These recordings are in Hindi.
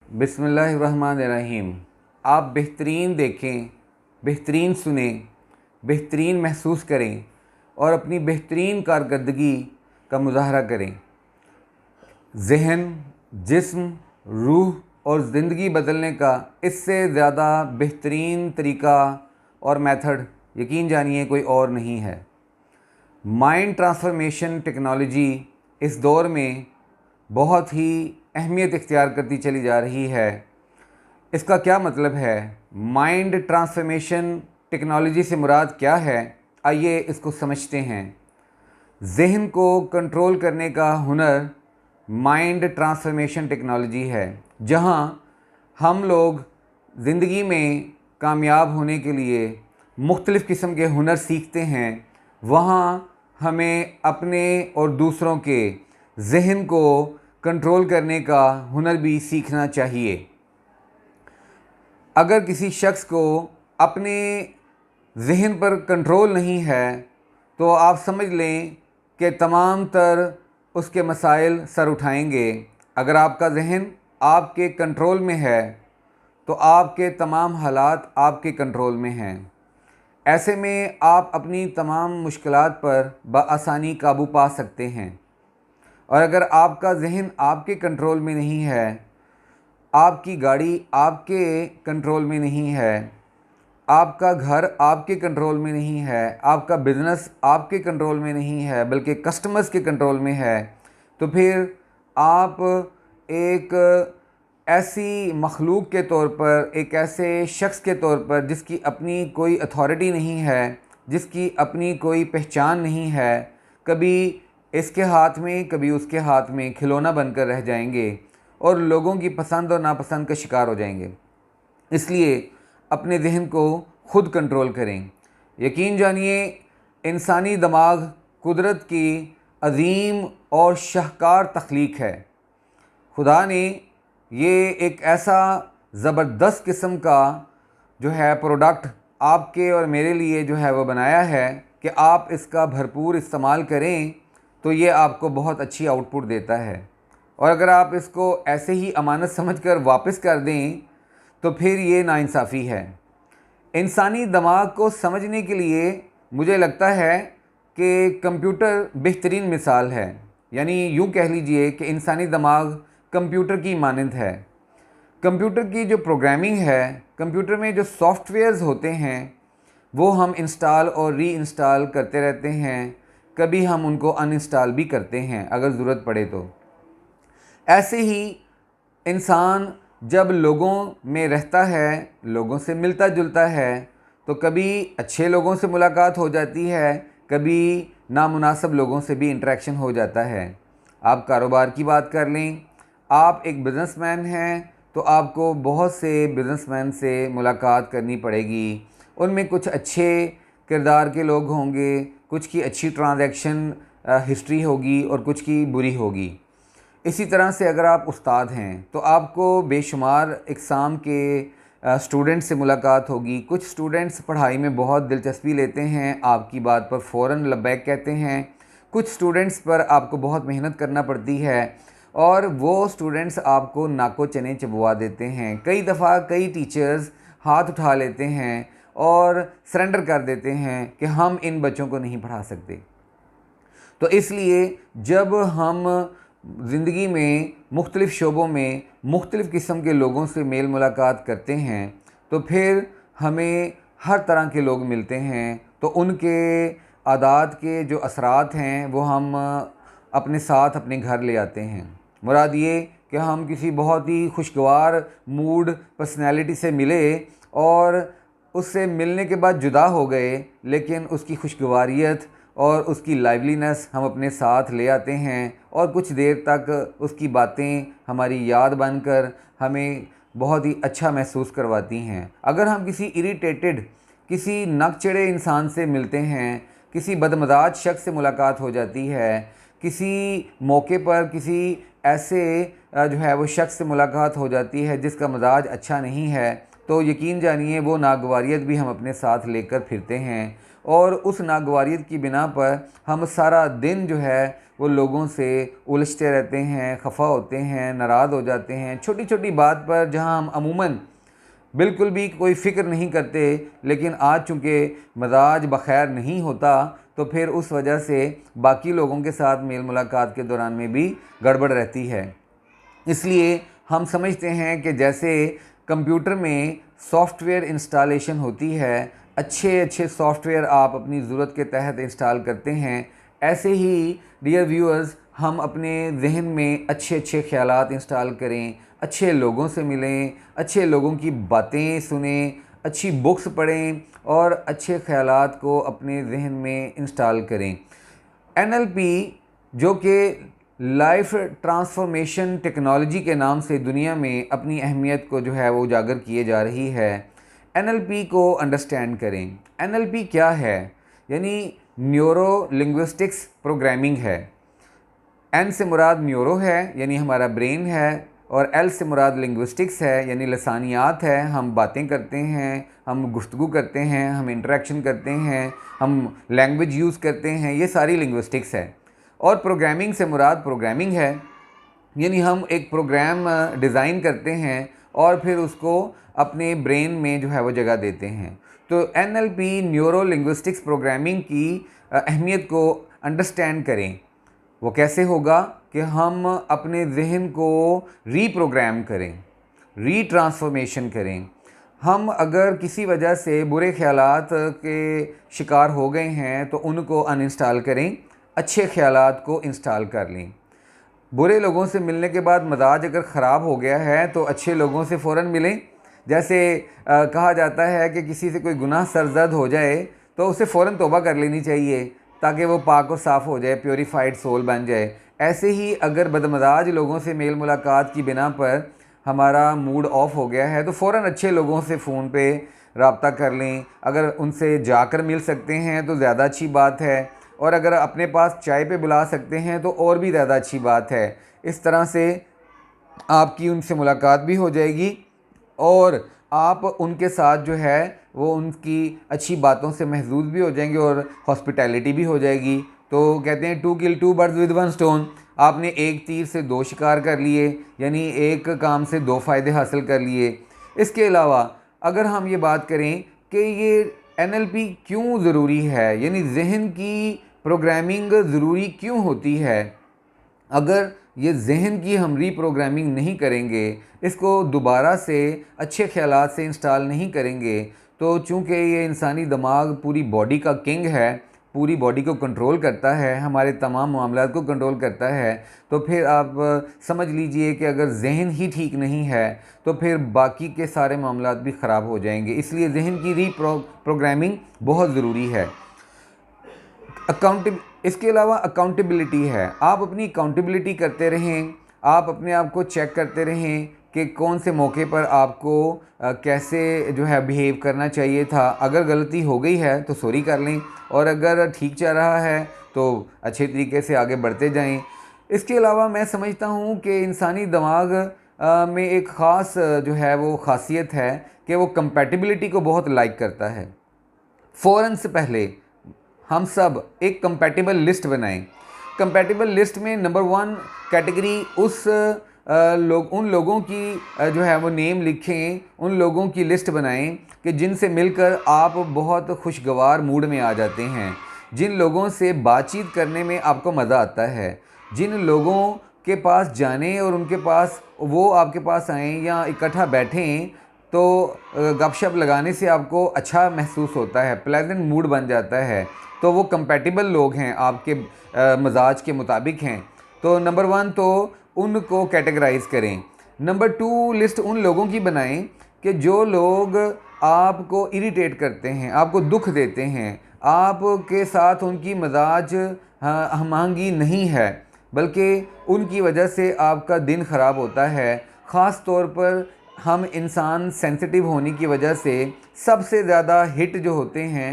बिस्मिल्लाहिर्रहमानिर्रहीम। आप बेहतरीन देखें, बेहतरीन सुने, बेहतरीन महसूस करें और अपनी बेहतरीन कारकर्दगी का मुज़ाहरा करें। ज़हन, जिस्म, रूह और ज़िंदगी बदलने का इससे ज़्यादा बेहतरीन तरीका और मेथड यकीन जानिए कोई और नहीं है। माइंड ट्रांसफॉर्मेशन टेक्नोलॉजी इस दौर में बहुत ही अहमियत इख्तियार करती चली जा रही है। इसका क्या मतलब है? माइंड ट्रांसफॉर्मेशन टेक्नोलॉजी से मुराद क्या है? आइए इसको समझते हैं। ज़हन को कंट्रोल करने का हुनर माइंड ट्रांसफॉर्मेशन टेक्नोलॉजी है। जहां हम लोग ज़िंदगी में कामयाब होने के लिए मुख्तलिफ़ किस्म के हुनर सीखते हैं, वहाँ हमें अपने और दूसरों के ज़हन को कंट्रोल करने का हुनर भी सीखना चाहिए। अगर किसी शख्स को अपने ज़हन पर कंट्रोल नहीं है तो आप समझ लें कि तमाम तर उसके मसाइल सर उठाएंगे। अगर आपका ज़हन आपके कंट्रोल में है तो आपके तमाम हालात आपके कंट्रोल में हैं। ऐसे में आप अपनी तमाम मुश्किलात पर बआसानी काबू पा सकते हैं। और अगर आपका ज़हन आपके कंट्रोल में नहीं है, आपकी गाड़ी आपके कंट्रोल में नहीं है, आपका घर आपके कंट्रोल में नहीं है, आपका बिज़नेस आपके कंट्रोल में नहीं है बल्कि कस्टमर्स के कंट्रोल में है, तो फिर आप एक ऐसी मखलूक के तौर पर, एक ऐसे शख्स के तौर पर जिसकी अपनी कोई अथॉरिटी नहीं है, जिसकी अपनी कोई पहचान नहीं है, कभी इसके हाथ में कभी उसके हाथ में खिलौना बनकर रह जाएंगे और लोगों की पसंद और नापसंद का शिकार हो जाएंगे। इसलिए अपने ज़हन को ख़ुद कंट्रोल करें। यकीन जानिए, इंसानी दिमाग कुदरत की अजीम और शाहकार तख्लीक है। खुदा ने ये एक ऐसा ज़बरदस्त किस्म का जो है प्रोडक्ट आपके और मेरे लिए जो है वो बनाया है कि आप इसका भरपूर इस्तेमाल करें तो ये आपको बहुत अच्छी आउटपुट देता है। और अगर आप इसको ऐसे ही अमानत समझकर वापस कर दें तो फिर ये नाइंसाफ़ी है। इंसानी दिमाग को समझने के लिए मुझे लगता है कि कंप्यूटर बेहतरीन मिसाल है। यानी यूँ कह लीजिए कि इंसानी दिमाग कंप्यूटर की मानंद है। कंप्यूटर की जो प्रोग्रामिंग है, कंप्यूटर में जो सॉफ्टवेयर्स होते हैं वो हम इंस्टॉल और री इंस्टॉल करते रहते हैं। कभी हम उनको अनइंस्टॉल भी करते हैं अगर ज़रूरत पड़े तो। ऐसे ही इंसान जब लोगों में रहता है, लोगों से मिलता जुलता है, तो कभी अच्छे लोगों से मुलाकात हो जाती है, कभी नामुनासिब लोगों से भी इंटरेक्शन हो जाता है। आप कारोबार की बात कर लें, आप एक बिज़नेसमैन हैं तो आपको बहुत से बिज़नेसमैन से मुलाकात करनी पड़ेगी। उनमें कुछ अच्छे किरदार के लोग होंगे, कुछ की अच्छी ट्रांजैक्शन हिस्ट्री होगी और कुछ की बुरी होगी। इसी तरह से अगर आप उस्ताद हैं तो आपको बेशुमार एग्ज़ाम के स्टूडेंट से मुलाकात होगी। कुछ स्टूडेंट्स पढ़ाई में बहुत दिलचस्पी लेते हैं, आपकी बात पर फ़ौरन लब्बैक कहते हैं। कुछ स्टूडेंट्स पर आपको बहुत मेहनत करना पड़ती है और वो स्टूडेंट्स आपको नाको चने चबवा देते हैं। कई दफ़ा कई टीचर्स हाथ उठा लेते हैं और सरेंडर कर देते हैं कि हम इन बच्चों को नहीं पढ़ा सकते। तो इसलिए जब हम ज़िंदगी में मुख्तलिफ़ शोबों में मुख्तलिफ़ किस्म के लोगों से मेल मुलाकात करते हैं तो फिर हमें हर तरह के लोग मिलते हैं, तो उनके आदात के जो असरात हैं वो हम अपने साथ अपने घर ले आते हैं। मुराद ये कि हम किसी बहुत ही खुशगवार मूड पर्सनैलिटी से मिले और उससे मिलने के बाद जुदा हो गए, लेकिन उसकी खुशगवारियत और उसकी लाइवलीनेस हम अपने साथ ले आते हैं और कुछ देर तक उसकी बातें हमारी याद बनकर हमें बहुत ही अच्छा महसूस करवाती हैं। अगर हम किसी इरिटेटेड, किसी नकचढ़े इंसान से मिलते हैं, किसी बदमज़ाज शख्स से मुलाकात हो जाती है, किसी मौके पर किसी ऐसे जो है वो शख्स से मुलाकात हो जाती है जिसका मजाज अच्छा नहीं है, तो यकीन जानिए वो नागवारियत भी हम अपने साथ लेकर फिरते हैं और उस नागवारियत की बिना पर हम सारा दिन जो है वो लोगों से उलझते रहते हैं, खफा होते हैं, नाराज़ हो जाते हैं छोटी छोटी बात पर, जहां हम अमूमन बिल्कुल भी कोई फ़िक्र नहीं करते, लेकिन आज चूँकि मजाज बखैर नहीं होता तो फिर उस वजह से बाकी लोगों के साथ मेल मुलाकात के दौरान में भी गड़बड़ रहती है। इसलिए हम समझते हैं कि जैसे कंप्यूटर में सॉफ्टवेयर इंस्टॉलेशन होती है, अच्छे अच्छे सॉफ्टवेयर आप अपनी ज़रूरत के तहत इंस्टॉल करते हैं, ऐसे ही डियर व्यूअर्स हम अपने जहन में अच्छे अच्छे ख्यालात इंस्टॉल करें, अच्छे लोगों से मिलें, अच्छे लोगों की बातें सुनें, अच्छी बुक्स पढ़ें और अच्छे ख्यालात को अपने जहन में इंस्टॉल करें। NLP जो कि लाइफ ट्रांसफॉर्मेशन टेक्नोलॉजी के नाम से दुनिया में अपनी अहमियत को जो है वो उजागर किए जा रही है। NLP को अंडरस्टैंड करें। NLP क्या है? यानी न्यूरो लिंग्विस्टिक्स प्रोग्रामिंग है। N से मुराद न्यूरो है यानी हमारा ब्रेन है, और L से मुराद लिंग्विस्टिक्स है यानी लसानियात है। हम बातें करते हैं, हम गुफ्तगू करते हैं, हम इंटरेक्शन करते हैं, हम लैंग्वेज यूज़ करते हैं, ये सारी लिंग्विस्टिक्स है। और प्रोग्रामिंग से मुराद प्रोग्रामिंग है यानी हम एक प्रोग्राम डिज़ाइन करते हैं और फिर उसको अपने ब्रेन में जो है वो जगह देते हैं। तो NLP न्यूरो लिंग्विस्टिक्स प्रोग्रामिंग की अहमियत को अंडरस्टैंड करें। वो कैसे होगा कि हम अपने जहन को रीप्रोग्राम करें, रीट्रांसफॉर्मेशन करें। हम अगर किसी वजह से बुरे ख्यालात के शिकार हो गए हैं तो उनको अनइंस्टॉल करें, अच्छे ख्यालात को इंस्टॉल कर लें। बुरे लोगों से मिलने के बाद मजाज अगर ख़राब हो गया है तो अच्छे लोगों से फ़ौरन मिलें। जैसे कहा जाता है कि किसी से कोई गुनाह सरजद हो जाए तो उसे फ़ौरन तौबा कर लेनी चाहिए ताकि वो पाक और साफ़ हो जाए, प्योरीफाइड सोल बन जाए। ऐसे ही अगर बदमजाज लोगों से मेल मुलाकात की बिना पर हमारा मूड ऑफ हो गया है तो फ़ौरन अच्छे लोगों से फ़ोन पे रब्ता कर लें। अगर उनसे जाकर मिल सकते हैं तो ज़्यादा अच्छी बात है, और अगर अपने पास चाय पे बुला सकते हैं तो और भी ज़्यादा अच्छी बात है। इस तरह से आपकी उनसे मुलाकात भी हो जाएगी और आप उनके साथ जो है वो उनकी अच्छी बातों से महजूज भी हो जाएंगे और हॉस्पिटैलिटी भी हो जाएगी। तो कहते हैं 2 किल 2 बर्ड्स विद 1 स्टोन। आपने एक तीर से 2 शिकार कर लिए, यानी एक काम से 2 फ़ायदे हासिल कर लिए। इसके अलावा अगर हम ये बात करें कि ये NLP क्यों ज़रूरी है, यानी जहन की प्रोग्रामिंग ज़रूरी क्यों होती है, अगर ये जहन की हम रीप्रोग्रामिंग नहीं करेंगे, इसको दोबारा से अच्छे ख्यालात से इंस्टॉल नहीं करेंगे, तो चूँकि ये इंसानी दिमाग पूरी बॉडी का किंग है, पूरी बॉडी को कंट्रोल करता है, हमारे तमाम मामलात को कंट्रोल करता है, तो फिर आप समझ लीजिए कि अगर जहन ही ठीक नहीं है तो फिर बाकी के सारे मामलात भी ख़राब हो जाएंगे। इसलिए जहन की रीप्रोग्रामिंग बहुत ज़रूरी है। इसके अलावा अकाउंटेबिलिटी है। आप अपनी अकाउंटेबिलिटी करते रहें, आप अपने आप को चेक करते रहें कि कौन से मौके पर आपको कैसे जो है बिहेव करना चाहिए था। अगर गलती हो गई है तो सॉरी कर लें, और अगर ठीक चल रहा है तो अच्छे तरीके से आगे बढ़ते जाएं। इसके अलावा मैं समझता हूँ कि इंसानी दिमाग में एक ख़ास जो है वो ख़ासियत है कि वो कंपैटिबिलिटी को बहुत लाइक करता है। फ़ौरन से पहले हम सब एक कंपैटिबल लिस्ट बनाएं। कंपैटिबल लिस्ट में नंबर 1 कैटेगरी उन लोगों की जो है वो नेम लिखें, उन लोगों की लिस्ट बनाएं कि जिनसे मिलकर आप बहुत खुशगवार मूड में आ जाते हैं, जिन लोगों से बातचीत करने में आपको मज़ा आता है, जिन लोगों के पास जाने और उनके पास वो आपके पास आएँ या इकट्ठा बैठें तो गपशप लगाने से आपको अच्छा महसूस होता है, प्लेजेंट मूड बन जाता है, तो वो कंपैटिबल लोग हैं, आपके मजाज के मुताबिक हैं। तो नंबर 1 तो उनको कैटेगराइज करें। नंबर 2 लिस्ट उन लोगों की बनाएं कि जो लोग आपको इरिटेट करते हैं, आपको दुख देते हैं, आपके साथ उनकी मजाज हमआहंगी नहीं है, बल्कि उनकी वजह से आपका दिन ख़राब होता है। ख़ास तौर पर हम इंसान सेंसिटिव होने की वजह से सबसे ज़्यादा हिट जो होते हैं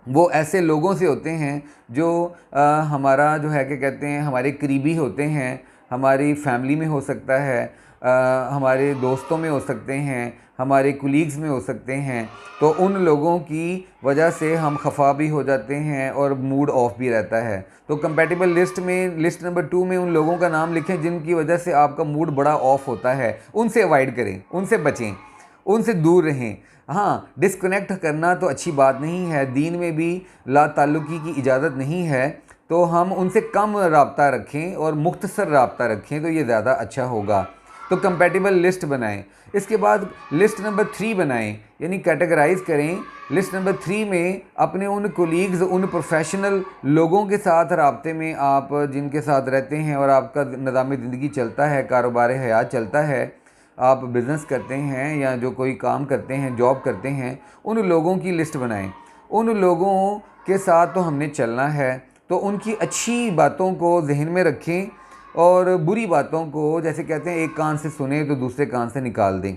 वो ऐसे लोगों से होते हैं जो हमारा जो है क्या कहते हैं हमारे करीबी होते हैं, हमारी फैमिली में हो सकता है, हमारे दोस्तों में हो सकते हैं, हमारे कुलीग्स में हो सकते हैं, तो उन लोगों की वजह से हम खफा भी हो जाते हैं और मूड ऑफ भी रहता है। तो कंपैटिबल लिस्ट में लिस्ट नंबर 2 में उन लोगों का नाम लिखें जिनकी वजह से आपका मूड बड़ा ऑफ होता है। उनसे अवॉइड करें, उनसे बचें, उनसे दूर रहें। हाँ, डिस्कनेक्ट करना तो अच्छी बात नहीं है, दीन में भी ला ताल्लुकी की इजाज़त नहीं है, तो हम उनसे कम राब्ता रखें और मुख्तसर राब्ता रखें तो ये ज़्यादा अच्छा होगा। तो कंपैटिबल लिस्ट बनाएं। इसके बाद लिस्ट नंबर 3 बनाएं, यानी कैटेगराइज करें। लिस्ट नंबर 3 में अपने उन कोलीग्स, उन प्रोफेशनल लोगों के साथ राब्ते में आप जिनके साथ रहते हैं और आपका निज़ाम ज़िंदगी चलता है, कारोबार हयात चलता है, आप बिज़नेस करते हैं या जो कोई काम करते हैं, जॉब करते हैं, उन लोगों की लिस्ट बनाएं। उन लोगों के साथ तो हमने चलना है, तो उनकी अच्छी बातों को जहन में रखें और बुरी बातों को, जैसे कहते हैं, एक कान से सुने तो दूसरे कान से निकाल दें।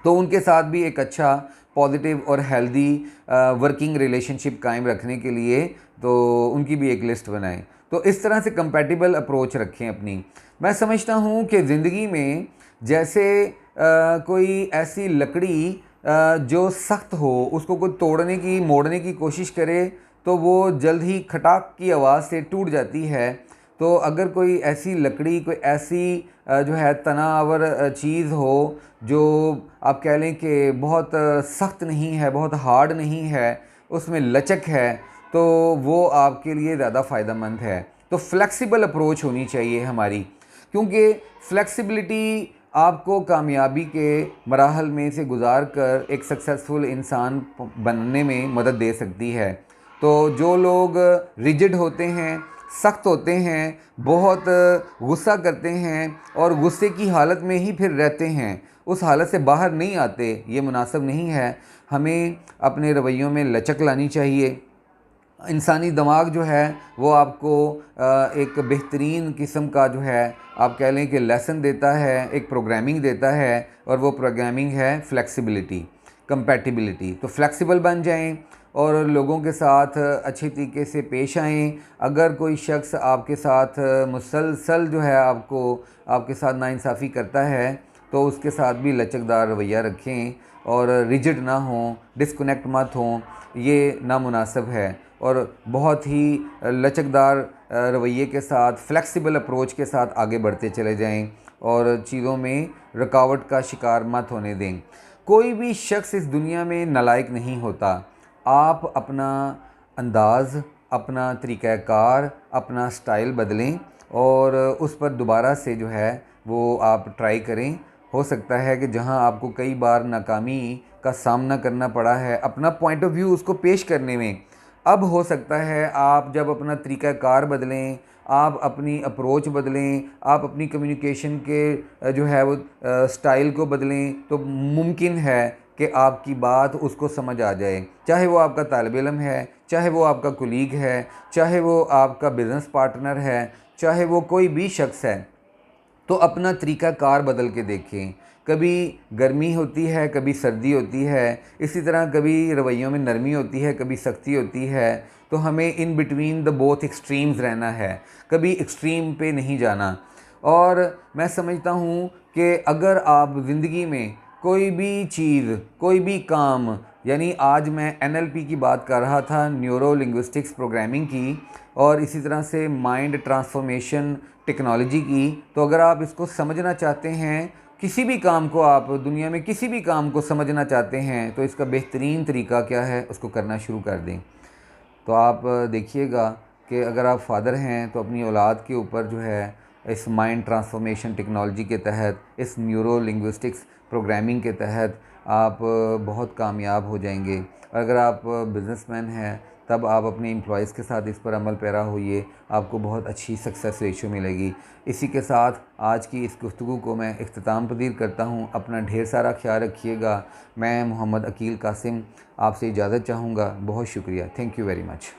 तो उनके साथ भी एक अच्छा पॉजिटिव और हेल्दी वर्किंग रिलेशनशिप कायम रखने के लिए तो उनकी भी एक लिस्ट बनाएं। तो इस तरह से कंपैटिबल अप्रोच रखें अपनी। मैं समझता हूँ कि ज़िंदगी में जैसे कोई ऐसी लकड़ी जो सख्त हो, उसको कोई तोड़ने की, मोड़ने की कोशिश करे तो वो जल्द ही खटाक की आवाज़ से टूट जाती है। तो अगर कोई ऐसी लकड़ी, कोई ऐसी जो है तनावर चीज़ हो जो आप कह लें कि बहुत सख्त नहीं है, बहुत हार्ड नहीं है, उसमें लचक है, तो वो आपके लिए ज़्यादा फ़ायदेमंद है। तो फ्लेक्सिबल अप्रोच होनी चाहिए हमारी, क्योंकि फ्लेक्सिबिलिटी आपको कामयाबी के मराहल में से गुज़ार कर एक सक्सेसफुल इंसान बनने में मदद दे सकती है। तो जो लोग रिजिड होते हैं, सख्त होते हैं, बहुत गुस्सा करते हैं और गुस्से की हालत में ही फिर रहते हैं, उस हालत से बाहर नहीं आते, ये मुनासिब नहीं है। हमें अपने रवैयों में लचक लानी चाहिए। इंसानी दिमाग जो है वो आपको एक बेहतरीन किस्म का जो है आप कह लें कि लेसन देता है, एक प्रोग्रामिंग देता है, और वो प्रोग्रामिंग है फ्लेक्सिबिलिटी, कंपैटिबिलिटी। तो फ्लेक्सिबल बन जाएं और लोगों के साथ अच्छे तरीके से पेश आएँ। अगर कोई शख्स आपके साथ मुसलसल जो है आपके साथ नाइंसाफ़ी करता है तो उसके साथ भी लचकदार रवैया रखें और रिजिड ना हों, डिस्कनेक्ट मत हों, ये नामुनासिब है। और बहुत ही लचकदार रवैये के साथ, फ्लेक्सिबल अप्रोच के साथ आगे बढ़ते चले जाएं और चीज़ों में रुकावट का शिकार मत होने दें। कोई भी शख्स इस दुनिया में नालायक नहीं होता। आप अपना अंदाज़, अपना तरीक़ाकार, अपना स्टाइल बदलें और उस पर दोबारा से जो है वो आप ट्राई करें। हो सकता है कि जहां आपको कई बार नाकामी का सामना करना पड़ा है अपना पॉइंट ऑफ व्यू उसको पेश करने में, अब हो सकता है आप जब अपना तरीक़ाकार बदलें, आप अपनी अप्रोच बदलें, आप अपनी कम्युनिकेशन के जो है वो स्टाइल को बदलें, तो मुमकिन है कि आपकी बात उसको समझ आ जाए। चाहे वो आपका तालिब इल्म है, चाहे वो आपका कुलीग है, चाहे वो आपका बिज़नेस पार्टनर है, चाहे वो कोई भी शख्स है, तो अपना तरीक़ाकार बदल के देखें। कभी गर्मी होती है, कभी सर्दी होती है, इसी तरह कभी रवैयों में नरमी होती है, कभी सख्ती होती है। तो हमें in between the both extremes रहना है, कभी एक्सट्रीम पे नहीं जाना। और मैं समझता हूँ कि अगर आप ज़िंदगी में कोई भी चीज़, कोई भी काम, यानी आज मैं NLP की बात कर रहा था, न्यूरो लिंग्विस्टिक्स प्रोग्रामिंग की, और इसी तरह से माइंड ट्रांसफॉर्मेशन टेक्नोलॉजी की, तो अगर आप इसको समझना चाहते हैं, किसी भी काम को, आप दुनिया में किसी भी काम को समझना चाहते हैं, तो इसका बेहतरीन तरीका क्या है, उसको करना शुरू कर दें। तो आप देखिएगा कि अगर आप फादर हैं तो अपनी औलाद के ऊपर जो है इस माइंड ट्रांसफॉर्मेशन टेक्नोलॉजी के तहत, इस न्यूरो लिंग्विस्टिक्स प्रोग्रामिंग के तहत आप बहुत कामयाब हो जाएंगे। और अगर आप बिज़नेसमैन हैं तब आप अपने एम्प्लॉयज़ के साथ इस पर अमल पैरा होइए, आपको बहुत अच्छी सक्सेस रेशियो मिलेगी। इसी के साथ आज की इस गुफ्तगू को मैं इख्तिताम पज़ीर करता हूँ। अपना ढेर सारा ख्याल रखिएगा। मैं मोहम्मद अकील कासिम आपसे इजाज़त चाहूँगा। बहुत शुक्रिया। Thank you very much.